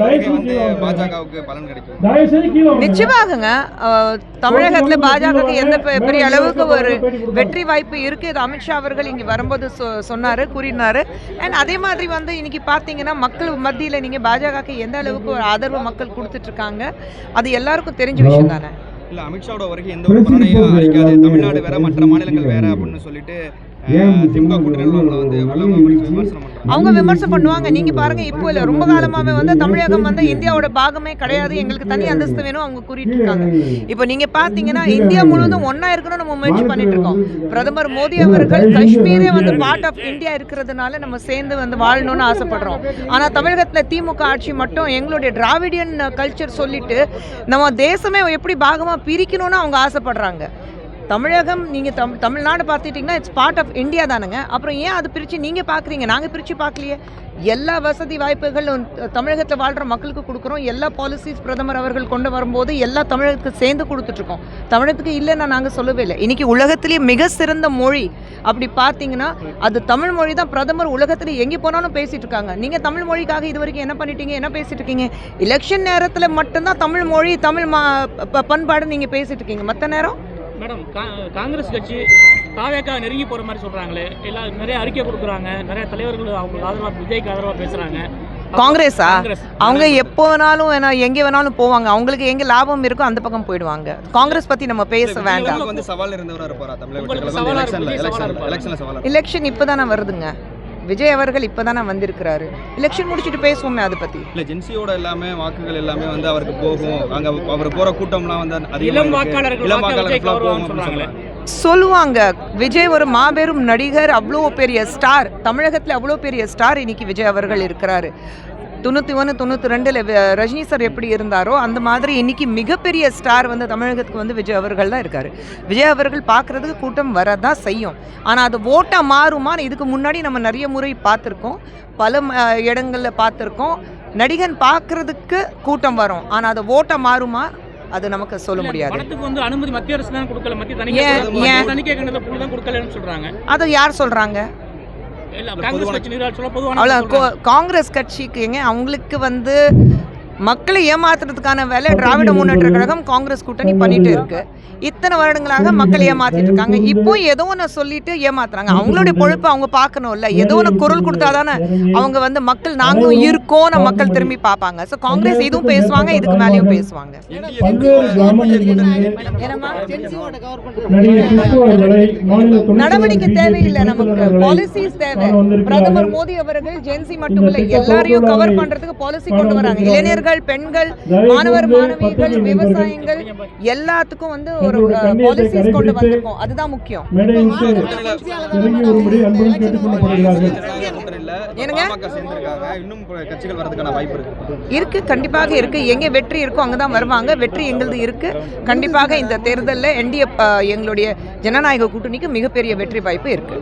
வருகை வந்து பாஜகவுக்கு பலன் கிடைக்கும்? நிச்சயமாகங்க. தமிழகத்தில் பாஜகவுக்கு எந்த பெரிய அளவுக்கு ஒரு வெற்றி வாய்ப்பு இருக்குது. இது அமித்ஷா அவர்கள் இங்கே வரும்போது சொன்னார், கூறினார். அண்ட் அதே மாதிரி வந்து இன்னைக்கு பார்த்தீங்கன்னா மக்கள் மத்தியில் நீங்கள் பாஜகவுக்கு எந்த அளவுக்கு ஒரு ஆதரவு மக்கள் கொடுத்துட்ருக்காங்க, அது எல்லாருக்கும் தெரிஞ்ச விஷயம் தானே. இல்லை, அமித்ஷாவோட வருகை எந்த ஒரு பலனையும் அளிக்காது, தமிழ்நாடு வேற மற்ற மாநிலங்கள் வேற அப்படின்னு சொல்லிட்டு திமுக கூட்டணியில் வந்து அவங்க விமர்சனம் பண்ணுவாங்க. நீங்க பாருங்க, இப்போ இல்லை ரொம்ப காலமாவே வந்து தமிழகம் வந்து இந்தியாவோட பாகமே கிடையாது, எங்களுக்கு தனி அந்தஸ்து வேணும் அவங்க கூறிட்டு இருக்காங்க. இப்போ நீங்க பாத்தீங்கன்னா இந்தியா முழுவதும் ஒன்னா இருக்கணும் நம்ம முயற்சி பண்ணிட்டு இருக்கோம். பிரதமர் மோடி அவர்கள் காஷ்மீரே வந்து பார்ட் ஆஃப் இந்தியா இருக்கிறதுனால நம்ம சேர்ந்து வந்து வாழணும்னு ஆசைப்படுறோம். ஆனா தமிழகத்துல திமுக ஆட்சி மட்டும் எங்களுடைய டிராவிடியன் கல்ச்சர் சொல்லிட்டு நம்ம தேசமே எப்படி பாகமா பிரிக்கணும்னு அவங்க ஆசைப்படுறாங்க. தமிழகம் நீங்கள் தமிழ்நாடு பார்த்துட்டிங்கன்னா இட்ஸ் பார்ட் ஆஃப் இந்தியா தானுங்க. அப்புறம் ஏன் அது பிரித்து நீங்கள் பார்க்குறீங்க? நாங்கள் பிரித்து பார்க்கலையே. எல்லா வசதி வாய்ப்புகளும் தமிழகத்தில் வாழ்கிற மக்களுக்கு கொடுக்குறோம். எல்லா பாலிசிஸ் பிரதமர் அவர்கள் கொண்டு வரும்போது எல்லா தமிழகத்துக்கு சேர்ந்து கொடுத்துட்ருக்கோம். தமிழகத்துக்கு இல்லைன்னா நாங்கள் சொல்லவே இல்லை. இன்றைக்கி உலகத்திலேயே மிக சிறந்த மொழி அப்படி பார்த்தீங்கன்னா அது தமிழ் மொழி தான். பிரதமர் உலகத்தில் எங்கே போனாலும் பேசிகிட்டு இருக்காங்க. நீங்கள் தமிழ் மொழிக்காக இது வரைக்கும் என்ன பண்ணிட்டீங்க, என்ன பேசிகிட்டு இருக்கீங்க? எலெக்ஷன் நேரத்தில் மட்டும்தான் தமிழ் மொழி தமிழ் பண்பாடு நீங்கள் பேசிகிட்டு இருக்கீங்க. மற்ற நேரம் மேடம் காங்கிரஸ் கட்சி தாவேக்கா நெருங்கி போகிற மாதிரி சொல்கிறாங்களே, எல்லாம் நிறைய அறிக்கை கொடுக்குறாங்க, நிறைய தலைவர்கள் அவங்களுக்கு ஆதரவாக விஜய்க்கு ஆதரவாக பேசுகிறாங்க. காங்கிரஸா? அவங்க எப்போ வேணாலும் எங்கே வேணாலும் போவாங்க. அவங்களுக்கு எங்கே லாபம் இருக்கோ அந்த பக்கம் போயிடுவாங்க. காங்கிரஸ் பற்றி நம்ம பேச வேண்டாம். எலெக்ஷன் இப்போ தானே வருதுங்க. விஜய் அவர்கள் இப்போதானே வந்திருக்கிறாரு. எலெக்ஷன் முடிச்சுட்டு பேசுவோமே அதை பற்றி. இல்லை, ஜென்சியோட எல்லாமே வாக்குகள் எல்லாமே வந்து அவருக்கு போகும். அங்கே அவர் போகிற கூட்டம்லாம் வந்து சொல்லுவாங்க. விஜய் ஒரு மாபெரும் நடிகர், அவ்வளோ பெரிய ஸ்டார், தமிழகத்தில் அவ்வளோ பெரிய ஸ்டார் இன்னைக்கு விஜய் அவர்கள் இருக்கிறாரு. 91, 92 ரஜினி சார் எப்படி இருந்தாரோ அந்த மாதிரி இன்னைக்கு மிகப்பெரிய ஸ்டார் வந்து தமிழகத்துக்கு வந்து விஜய் அவர்கள் தான் இருக்காரு. விஜய் அவர்கள் பார்க்குறதுக்கு கூட்டம் வரதான் செய்யும். ஆனால் அது ஓட்டாக மாறுமா? இதுக்கு முன்னாடி நம்ம நிறைய முறை பார்த்துருக்கோம், பல இடங்களில் பார்த்துருக்கோம். நடிகன் பார்க்குறதுக்கு கூட்டம் வரும், ஆனால் அது ஓட்டாக மாறுமா அது நமக்கு சொல்ல முடியாது. அனுமதி மத்திய அரசு தான் கொடுக்கல, அதை யார் சொல்கிறாங்க? காங்கிரஸ் கட்சிக்கு அவங்களுக்கு வந்து மக்களை ஏமாத்துறதுக்கான வேலை திராவிட முன்னேற்ற கழகம் காங்கிரஸ் கூட்டணி பண்ணிட்டு இருக்கு. இத்தனை வருடங்களாக மக்கள் ஏமாத்திட்டு இருக்காங்க. இப்போ ஏதோ ஒன்று சொல்லிட்டு ஏமாத்துறாங்க. அவங்களுடைய பொழுப்பு அவங்க பார்க்கணும்ல. ஏதோ ஒன்று குரல் கொடுத்தாதானே அவங்க வந்து மக்கள் நாங்களும் இருக்கோம் மக்கள் திரும்பி பார்ப்பாங்க. ஸோ காங்கிரஸ் இதுவும் பேசுவாங்க, இதுக்கு மேலேயும் பேசுவாங்க. நடவடிக்கை தேவையில்லை, நமக்கு பாலிசிஸ் தேவை. பிரதமர் மோடி அவர்கள் ஜென்சி மட்டும் இல்லை, எல்லாரையும் கவர் பண்றதுக்கு பாலிசி கொண்டு வராங்க. இளைஞர்கள், பெண்கள், மாணவர் மாணவிகள், விவசாயிகள் எல்லாத்துக்கும் வந்து ஒரு பாலிசிஸ் கொண்டு வந்திருக்கோம். அதுதான் முக்கியம். இருக்கு, கண்டிப்பாக இருக்கு. எங்க வெற்றி இருக்கோ அங்கதான் வருவாங்க. வெற்றி எங்களது இருக்கு. கண்டிப்பாக இந்த தேர்தலில் என்டிஏ எங்களுடைய ஜனநாயக கூட்டணிக்கு மிகப்பெரிய வெற்றி வாய்ப்பு இருக்கு.